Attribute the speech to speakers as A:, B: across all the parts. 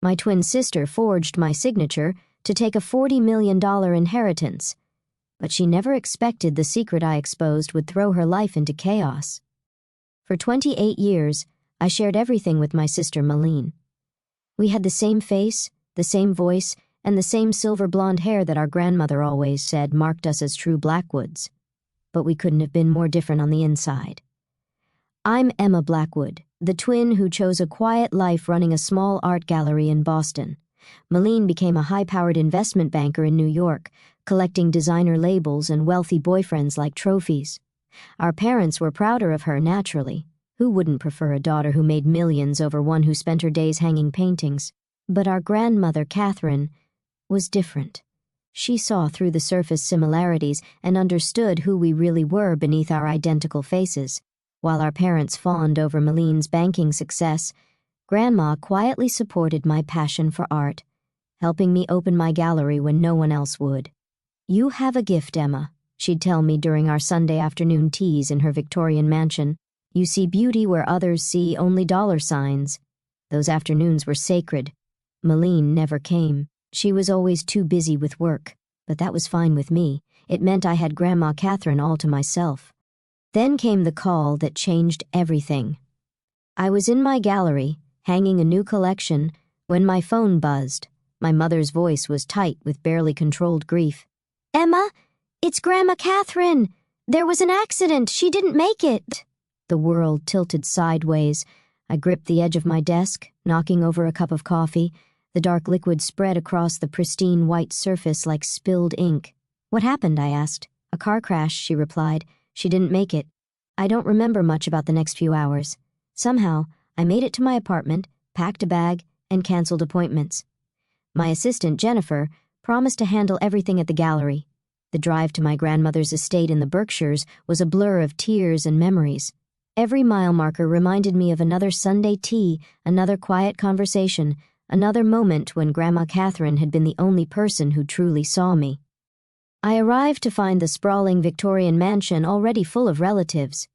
A: My twin sister forged my signature to take a $40 million inheritance, but she never expected the secret I exposed would throw her life into chaos. For 28 years, I shared everything with my sister Malene. We had the same face, the same voice, and the same silver blonde hair that our grandmother always said marked us as true Blackwoods. But we couldn't have been more different on the inside. I'm Emma Blackwood, the twin who chose a quiet life running a small art gallery in Boston. Malene became a high-powered investment banker in New York, collecting designer labels and wealthy boyfriends like trophies. Our parents were prouder of her, naturally. Who wouldn't prefer a daughter who made millions over one who spent her days hanging paintings? But our grandmother, Catherine, was different. She saw through the surface similarities and understood who we really were beneath our identical faces. While our parents fawned over Malene's banking success, Grandma quietly supported my passion for art, helping me open my gallery when no one else would. "You have a gift, Emma," she'd tell me during our Sunday afternoon teas in her Victorian mansion. "You see beauty where others see only dollar signs." Those afternoons were sacred. Malene never came. She was always too busy with work, but that was fine with me. It meant I had Grandma Catherine all to myself. Then came the call that changed everything. I was in my gallery, hanging a new collection, when my phone buzzed. My mother's voice was tight with barely controlled grief. "Emma, it's Grandma Catherine. There was an accident. She didn't make it." The world tilted sideways. I gripped the edge of my desk, knocking over a cup of coffee. The dark liquid spread across the pristine white surface like spilled ink. "What happened?" I asked. "A car crash," she replied. "She didn't make it." I don't remember much about the next few hours. Somehow, I made it to my apartment, packed a bag, and canceled appointments. My assistant, Jennifer, promised to handle everything at the gallery. The drive to my grandmother's estate in the Berkshires was a blur of tears and memories. Every mile marker reminded me of another Sunday tea, another quiet conversation, another moment when Grandma Catherine had been the only person who truly saw me. I arrived to find the sprawling Victorian mansion already full of relatives.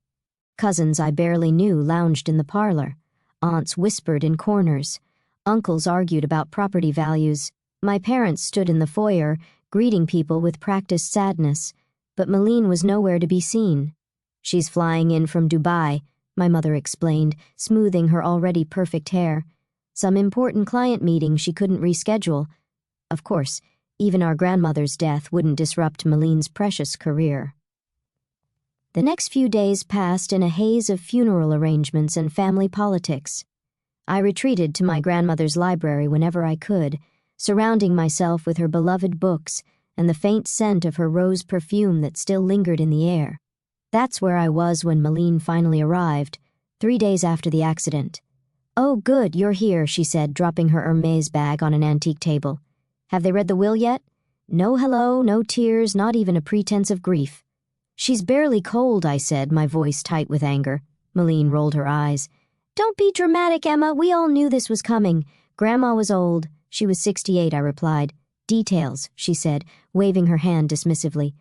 A: Cousins I barely knew lounged in the parlor. Aunts whispered in corners. Uncles argued about property values. My parents stood in the foyer, greeting people with practiced sadness, but Malene was nowhere to be seen. "She's flying in from Dubai," my mother explained, smoothing her already perfect hair. "Some important client meeting she couldn't reschedule." Of course, even our grandmother's death wouldn't disrupt Malene's precious career. The next few days passed in a haze of funeral arrangements and family politics. I retreated to my grandmother's library whenever I could, surrounding myself with her beloved books and the faint scent of her rose perfume that still lingered in the air. That's where I was when Malene finally arrived, 3 days after the accident. "Oh, good, you're here," she said, dropping her Hermes bag on an antique table. "Have they read the will yet?" No hello, no tears, not even a pretense of grief. "She's barely cold," I said, my voice tight with anger. Malene rolled her eyes. "Don't be dramatic, Emma. We all knew this was coming. Grandma was old. She was 68, I replied. "Details," she said, waving her hand dismissively.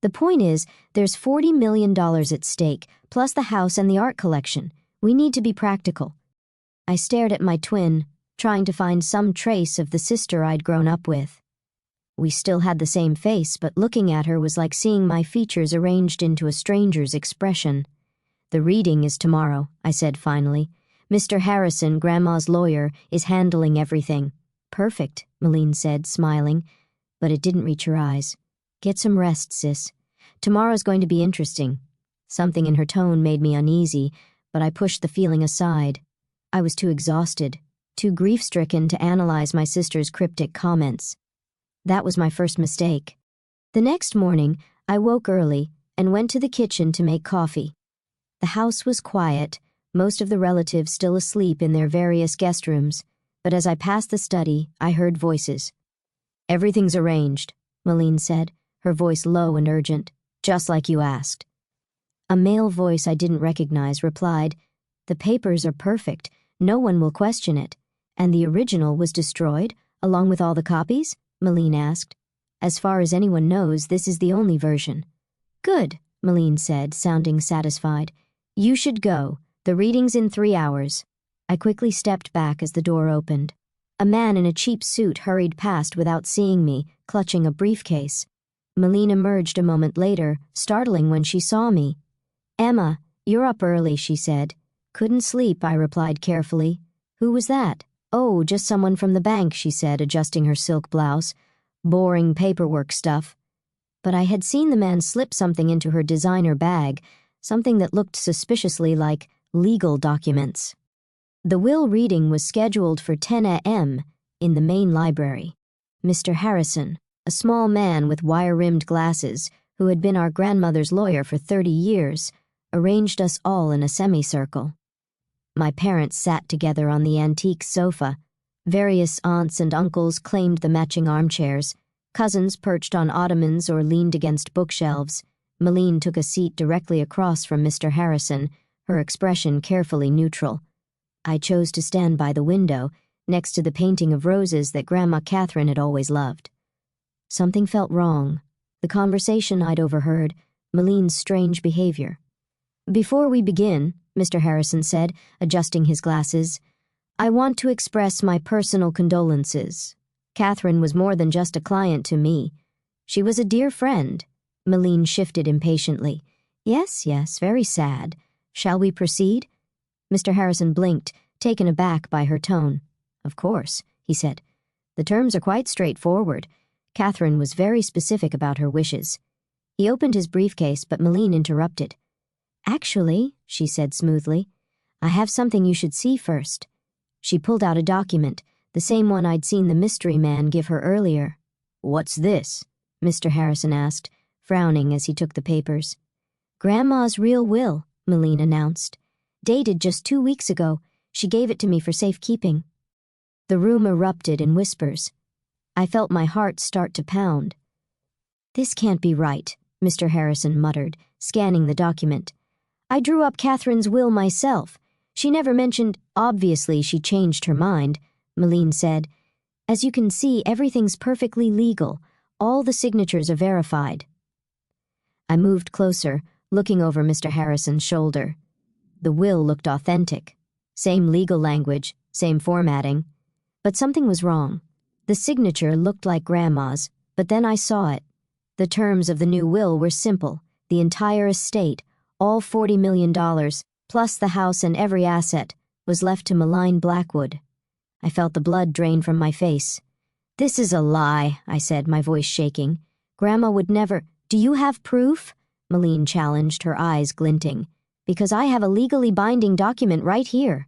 A: "The point is, there's $40 million at stake, plus the house and the art collection. We need to be practical." I stared at my twin, trying to find some trace of the sister I'd grown up with. We still had the same face, but looking at her was like seeing my features arranged into a stranger's expression. "The reading is tomorrow," I said finally. "Mr. Harrison, Grandma's lawyer, is handling everything." "Perfect," Malene said, smiling, but it didn't reach her eyes. "Get some rest, sis. Tomorrow's going to be interesting." Something in her tone made me uneasy, but I pushed the feeling aside. I was too exhausted, too grief-stricken to analyze my sister's cryptic comments. That was my first mistake. The next morning, I woke early and went to the kitchen to make coffee. The house was quiet, most of the relatives still asleep in their various guest rooms, but as I passed the study, I heard voices. "Everything's arranged," Malene said, her voice low and urgent, "just like you asked." A male voice I didn't recognize replied, "The papers are perfect. No one will question it." "And the original was destroyed, along with all the copies?" Malene asked. "As far as anyone knows, this is the only version." "Good," Malene said, sounding satisfied. "You should go. The reading's in 3 hours." I quickly stepped back as the door opened. A man in a cheap suit hurried past without seeing me, clutching a briefcase. Malene emerged a moment later, startling when she saw me. "Emma, you're up early," she said. "Couldn't sleep," I replied carefully. "Who was that?" "Oh, just someone from the bank," she said, adjusting her silk blouse. "Boring paperwork stuff." But I had seen the man slip something into her designer bag, something that looked suspiciously like legal documents. The will reading was scheduled for 10 a.m. in the main library. Mr. Harrison, a small man with wire-rimmed glasses, who had been our grandmother's lawyer for 30 years, arranged us all in a semicircle. My parents sat together on the antique sofa. Various aunts and uncles claimed the matching armchairs. Cousins perched on ottomans or leaned against bookshelves. Malene took a seat directly across from Mr. Harrison, her expression carefully neutral. I chose to stand by the window, next to the painting of roses that Grandma Catherine had always loved. Something felt wrong. The conversation I'd overheard, Malene's strange behavior. "Before we begin," Mr. Harrison said, adjusting his glasses, "I want to express my personal condolences. Catherine was more than just a client to me. She was a dear friend." Malene shifted impatiently. Yes, very sad. Shall we proceed?" Mr. Harrison blinked, taken aback by her tone. "Of course," he said. "The terms are quite straightforward. Catherine was very specific about her wishes." He opened his briefcase, but Malene interrupted. "Actually," she said smoothly, "I have something you should see first." She pulled out a document, the same one I'd seen the mystery man give her earlier. "What's this?" Mr. Harrison asked, frowning as he took the papers. "Grandma's real will," Malene announced. "Dated just 2 weeks ago. She gave it to me for safekeeping." The room erupted in whispers. I felt my heart start to pound. "This can't be right," Mr. Harrison muttered, scanning the document. "I drew up Catherine's will myself. She never mentioned—" "Obviously she changed her mind," Malene said. "As you can see, everything's perfectly legal. All the signatures are verified." I moved closer, looking over Mr. Harrison's shoulder. The will looked authentic. Same legal language, same formatting. But something was wrong. The signature looked like Grandma's, but then I saw it. The terms of the new will were simple. The entire estate, all $40 million, plus the house and every asset, was left to malign Blackwood. I felt the blood drain from my face. "This is a lie," I said, my voice shaking. "Grandma would never—" "Do you have proof?" Malene challenged, her eyes glinting. "Because I have a legally binding document right here."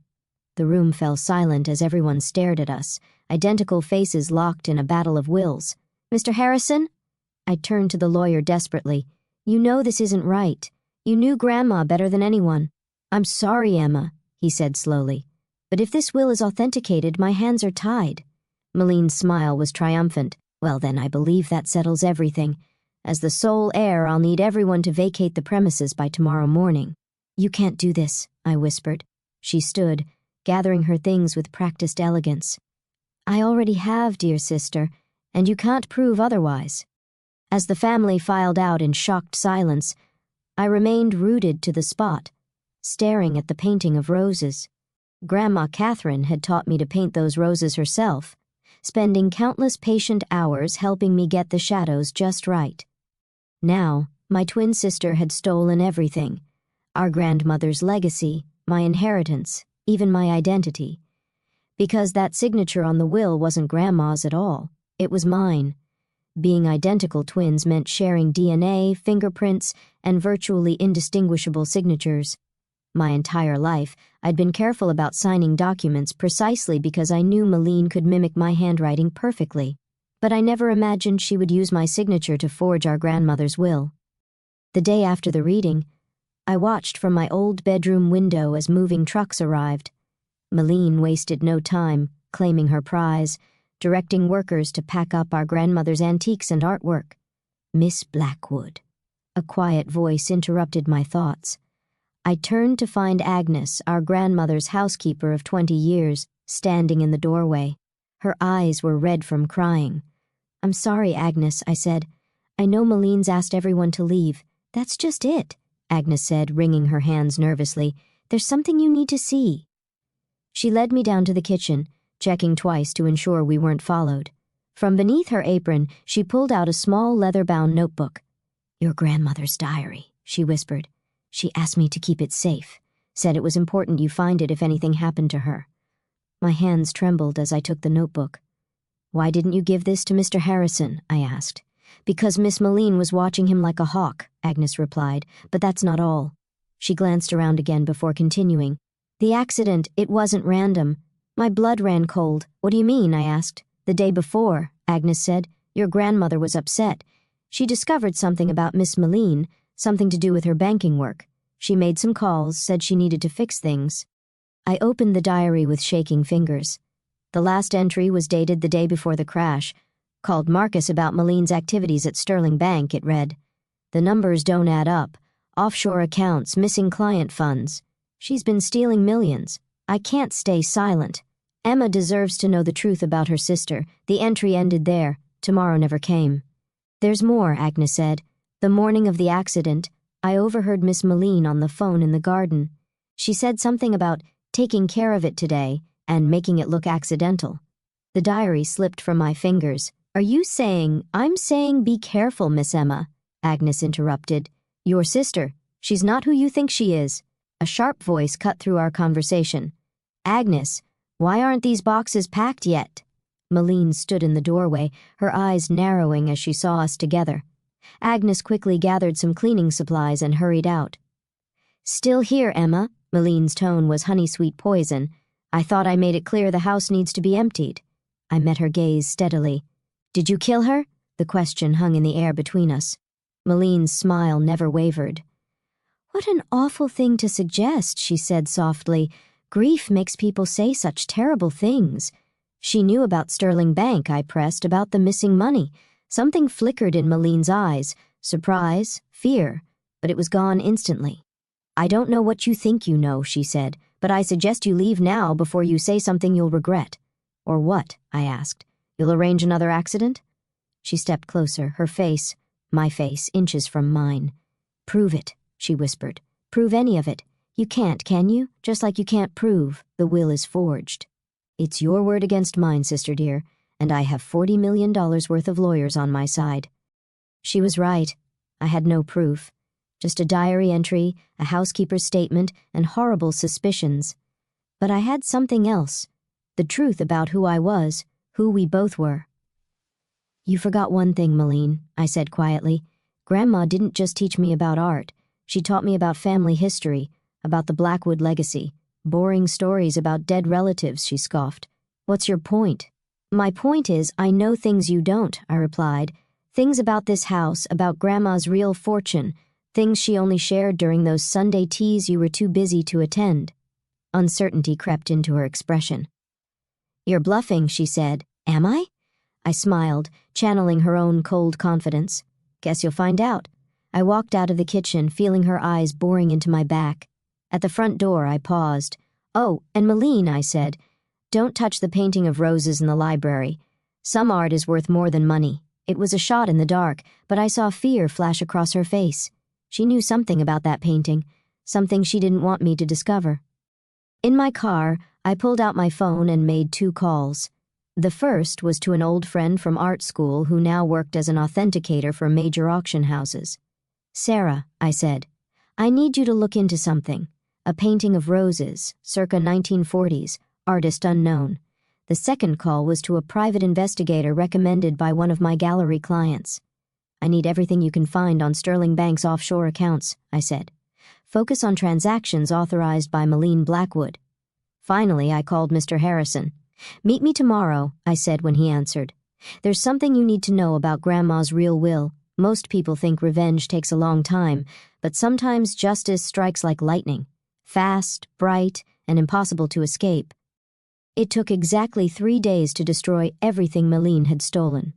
A: The room fell silent as everyone stared at us, identical faces locked in a battle of wills. "Mr. Harrison?" I turned to the lawyer desperately. "You know this isn't right. You knew Grandma better than anyone." "I'm sorry, Emma," he said slowly. "But if this will is authenticated, my hands are tied." Malene's smile was triumphant. "Well then, I believe that settles everything. As the sole heir, I'll need everyone to vacate the premises by tomorrow morning." "You can't do this," I whispered. She stood, gathering her things with practiced elegance. "I already have, dear sister, and you can't prove otherwise." As the family filed out in shocked silence, I remained rooted to the spot, staring at the painting of roses. Grandma Catherine had taught me to paint those roses herself, spending countless patient hours helping me get the shadows just right. Now, my twin sister had stolen everything. Our grandmother's legacy, my inheritance, even my identity. Because that signature on the will wasn't Grandma's at all. It was mine. Being identical twins meant sharing DNA, fingerprints, and virtually indistinguishable signatures. My entire life, I'd been careful about signing documents precisely because I knew Malene could mimic my handwriting perfectly. But I never imagined she would use my signature to forge our grandmother's will. The day after the reading, I watched from my old bedroom window as moving trucks arrived. Malene wasted no time, claiming her prize, directing workers to pack up our grandmother's antiques and artwork. "Miss Blackwood." A quiet voice interrupted my thoughts. I turned to find Agnes, our grandmother's housekeeper of 20 years, standing in the doorway. Her eyes were red from crying. "I'm sorry, Agnes," I said. "I know Malene's asked everyone to leave." "That's just it," Agnes said, wringing her hands nervously. "There's something you need to see." She led me down to the kitchen, checking twice to ensure we weren't followed. From beneath her apron, she pulled out a small leather-bound notebook. "Your grandmother's diary," she whispered. "She asked me to keep it safe, said it was important you find it if anything happened to her." My hands trembled as I took the notebook. "Why didn't you give this to Mr. Harrison?" I asked. "Because Miss Moline was watching him like a hawk," Agnes replied, "but that's not all." She glanced around again before continuing. "The accident, it wasn't random. My blood ran cold." "What do you mean?" I asked. "The day before," Agnes said, "your grandmother was upset. She discovered something about Miss Moline, something to do with her banking work. She made some calls, said she needed to fix things." I opened the diary with shaking fingers. The last entry was dated the day before the crash. "Called Marcus about Moline's activities at Sterling Bank," it read. "The numbers don't add up. Offshore accounts, missing client funds. She's been stealing millions. I can't stay silent. Emma deserves to know the truth about her sister." The entry ended there. Tomorrow never came. "There's more," Agnes said. "The morning of the accident, I overheard Miss Moline on the phone in the garden. She said something about taking care of it today and making it look accidental." The diary slipped from my fingers. "Are you saying—" "I'm saying be careful, Miss Emma," Agnes interrupted. "Your sister, she's not who you think she is." A sharp voice cut through our conversation. "Agnes, why aren't these boxes packed yet?" Moline stood in the doorway, her eyes narrowing as she saw us together. Agnes quickly gathered some cleaning supplies and hurried out. "Still here, Emma." Moline's tone was honey-sweet poison. "I thought I made it clear the house needs to be emptied." I met her gaze steadily. "Did you kill her?" The question hung in the air between us. Moline's smile never wavered. "What an awful thing to suggest," she said softly. "Grief makes people say such terrible things." "She knew about Sterling Bank," I pressed, "about the missing money." Something flickered in Moline's eyes. Surprise, fear, but it was gone instantly. "I don't know what you think you know," she said, "but I suggest you leave now before you say something you'll regret." "Or what?" I asked. "You'll arrange another accident?" She stepped closer, her face, my face, inches from mine. "Prove it," she whispered. "Prove any of it. You can't, can you? Just like you can't prove the will is forged." "It's your word against mine, sister dear, and I have $40 million worth of lawyers on my side." She was right. I had no proof. Just a diary entry, a housekeeper's statement, and horrible suspicions. But I had something else. The truth about who I was, who we both were. "You forgot one thing, Moline," I said quietly. "Grandma didn't just teach me about art. She taught me about family history, about the Blackwood legacy. Boring stories about dead relatives," she scoffed. "What's your point?" "My point is, I know things you don't," I replied. "Things about this house, about Grandma's real fortune, things she only shared during those Sunday teas you were too busy to attend." Uncertainty crept into her expression. "You're bluffing," she said. "Am I?" I smiled, channeling her own cold confidence. "Guess you'll find out." I walked out of the kitchen, feeling her eyes boring into my back. At the front door, I paused. "Oh, and Moline," I said, "don't touch the painting of roses in the library. Some art is worth more than money." It was a shot in the dark, but I saw fear flash across her face. She knew something about that painting, something she didn't want me to discover. In my car, I pulled out my phone and made 2 calls. The first was to an old friend from art school who now worked as an authenticator for major auction houses. "Sarah," I said, "I need you to look into something. A painting of roses, circa 1940s, artist unknown." The second call was to a private investigator recommended by one of my gallery clients. "I need everything you can find on Sterling Bank's offshore accounts," I said. "Focus on transactions authorized by Moline Blackwood." Finally, I called Mr. Harrison. "Meet me tomorrow," I said when he answered. "There's something you need to know about Grandma's real will. Most people think revenge takes a long time, but sometimes justice strikes like lightning. Fast, bright, and impossible to escape." It took exactly 3 days to destroy everything Moline had stolen.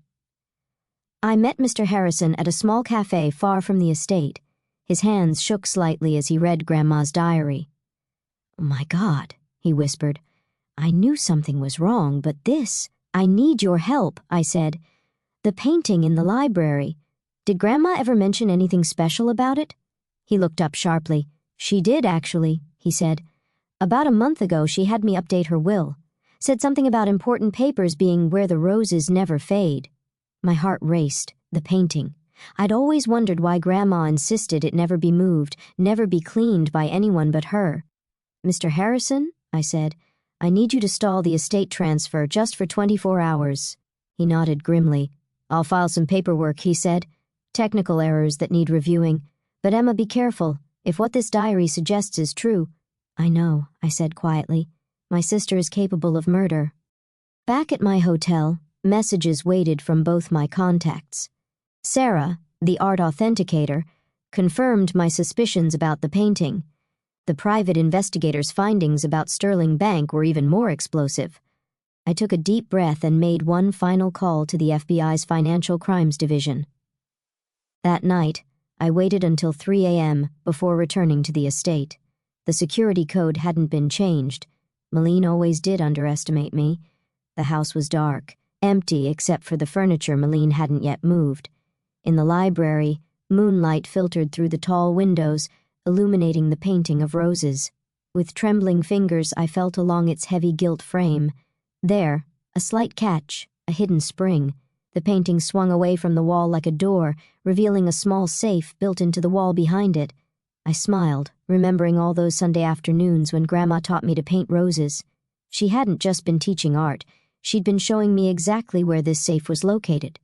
A: I met Mr. Harrison at a small cafe far from the estate. His hands shook slightly as he read Grandma's diary. "Oh my God," he whispered. "I knew something was wrong, but this— I need your help," I said. "The painting in the library. Did Grandma ever mention anything special about it?" He looked up sharply. "She did, actually," he said. "About a month ago, she had me update her will. Said something about important papers being where the roses never fade. My heart raced. The painting. I'd always wondered why Grandma insisted it never be moved, never be cleaned by anyone but her. "Mr. Harrison," I said, "I need you to stall the estate transfer just for 24 hours. He nodded grimly. "I'll file some paperwork," he said. "Technical errors that need reviewing. But Emma, be careful. If what this diary suggests is true—" "I know," I said quietly. "My sister is capable of murder." Back at my hotel, messages waited from both my contacts. Sarah, the art authenticator, confirmed my suspicions about the painting. The private investigator's findings about Sterling Bank were even more explosive. I took a deep breath and made one final call to the FBI's Financial Crimes Division. That night, I waited until 3 a.m. before returning to the estate. The security code hadn't been changed. Malene always did underestimate me. The house was dark, empty except for the furniture Malene hadn't yet moved. In the library, moonlight filtered through the tall windows, illuminating the painting of roses. With trembling fingers, I felt along its heavy gilt frame. There, a slight catch, a hidden spring. The painting swung away from the wall like a door, revealing a small safe built into the wall behind it. I smiled, remembering all those Sunday afternoons when Grandma taught me to paint roses. She hadn't just been teaching art, she'd been showing me exactly where this safe was located.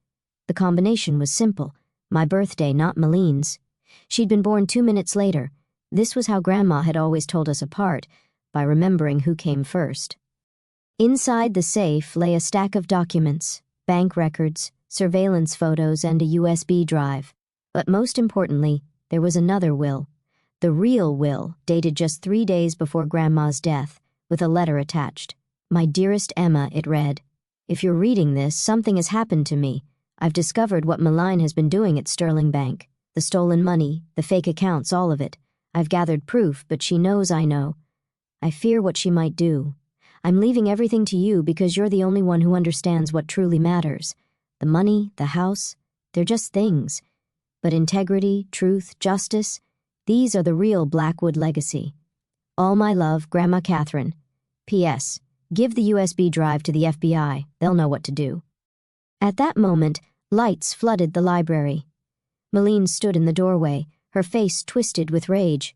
A: The combination was simple. My birthday, not Malene's. She'd been born 2 minutes later. This was how Grandma had always told us apart, by remembering who came first. Inside the safe lay a stack of documents, bank records, surveillance photos, and a USB drive. But most importantly, there was another will. The real will, dated just 3 days before Grandma's death, with a letter attached. "My dearest Emma," it read. "If you're reading this, something has happened to me. I've discovered what Malign has been doing at Sterling Bank. The stolen money, the fake accounts, all of it. I've gathered proof, but she knows I know. I fear what she might do. I'm leaving everything to you because you're the only one who understands what truly matters. The money, the house, they're just things. But integrity, truth, justice, these are the real Blackwood legacy. All my love, Grandma Catherine. P.S. Give the USB drive to the FBI. They'll know what to do." At that moment, lights flooded the library. Malene stood in the doorway, her face twisted with rage.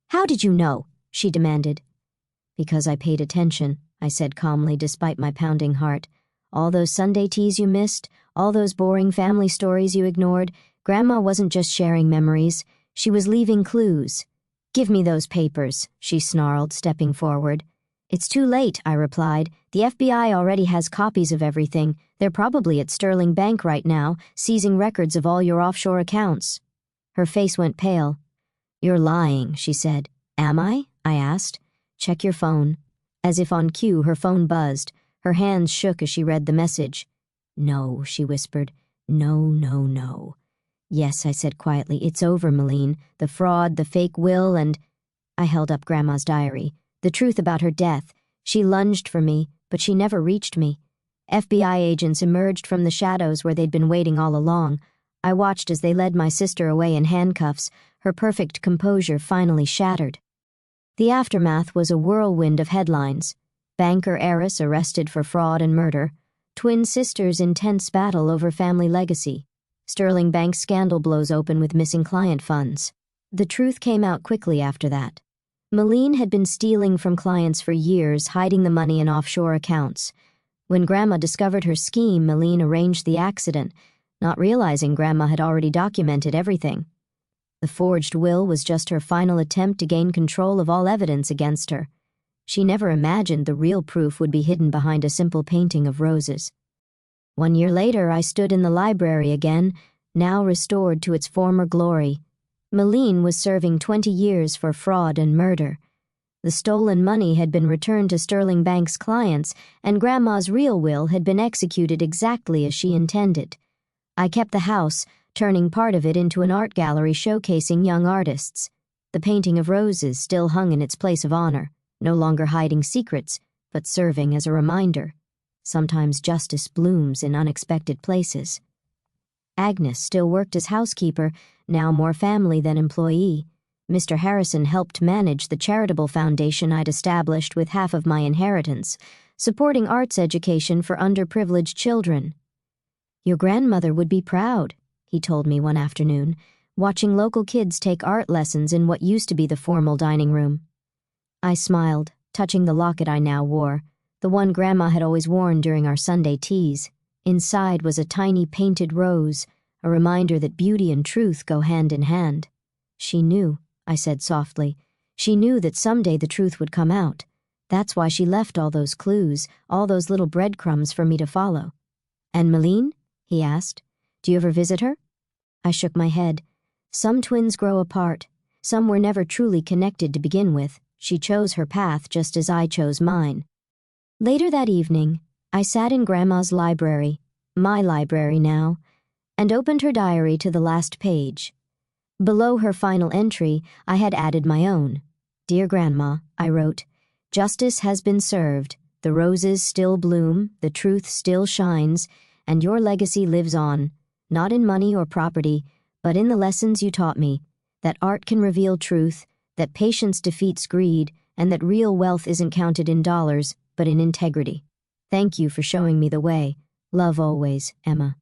A: "How did you know?" she demanded. "Because I paid attention," I said calmly despite my pounding heart. "All those Sunday teas you missed, all those boring family stories you ignored, Grandma wasn't just sharing memories, she was leaving clues." "Give me those papers," she snarled, stepping forward. "It's too late," I replied. "The FBI already has copies of everything. They're probably at Sterling Bank right now, seizing records of all your offshore accounts." Her face went pale. "You're lying," she said. "Am I?" I asked. "Check your phone." As if on cue, her phone buzzed. Her hands shook as she read the message. "No," she whispered. "No, no, no." "Yes," I said quietly. "It's over, Malene. The fraud, the fake will, and—" I held up Grandma's diary. The truth about her death. She lunged for me, but she never reached me. FBI agents emerged from the shadows where they'd been waiting all along. I watched as they led my sister away in handcuffs, her perfect composure finally shattered. The aftermath was a whirlwind of headlines. Banker heiress arrested for fraud and murder. Twin sisters' intense battle over family legacy. Sterling Bank scandal blows open with missing client funds. The truth came out quickly after that. Malene had been stealing from clients for years, hiding the money in offshore accounts. When Grandma discovered her scheme, Malene arranged the accident, not realizing Grandma had already documented everything. The forged will was just her final attempt to gain control of all evidence against her. She never imagined the real proof would be hidden behind a simple painting of roses. 1 year later, I stood in the library again, now restored to its former glory. Malene was serving 20 years for fraud and murder. The stolen money had been returned to Sterling Bank's clients, and Grandma's real will had been executed exactly as she intended. I kept the house, turning part of it into an art gallery showcasing young artists. The painting of roses still hung in its place of honor, no longer hiding secrets, but serving as a reminder. Sometimes justice blooms in unexpected places. Agnes still worked as housekeeper, now more family than employee. Mr. Harrison helped manage the charitable foundation I'd established with half of my inheritance, supporting arts education for underprivileged children. Your grandmother would be proud, he told me one afternoon, watching local kids take art lessons in what used to be the formal dining room. I smiled, touching the locket I now wore, the one Grandma had always worn during our Sunday teas. Inside was a tiny painted rose, a reminder that beauty and truth go hand in hand. She knew, I said softly. She knew that someday the truth would come out. That's why she left all those clues, all those little breadcrumbs for me to follow. And Meline? He asked. Do you ever visit her? I shook my head. Some twins grow apart. Some were never truly connected to begin with. She chose her path just as I chose mine. Later that evening, I sat in Grandma's library, my library now, and opened her diary to the last page. Below her final entry, I had added my own. Dear Grandma, I wrote, justice has been served, the roses still bloom, the truth still shines, and your legacy lives on, not in money or property, but in the lessons you taught me, that art can reveal truth, that patience defeats greed, and that real wealth isn't counted in dollars, but in integrity. Thank you for showing me the way. Love always, Emma.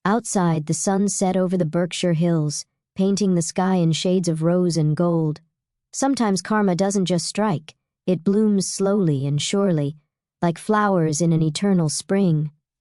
A: Outside, the sun set over the Berkshire Hills, painting the sky in shades of rose and gold. Sometimes karma doesn't just strike. It blooms slowly and surely, like flowers in an eternal spring.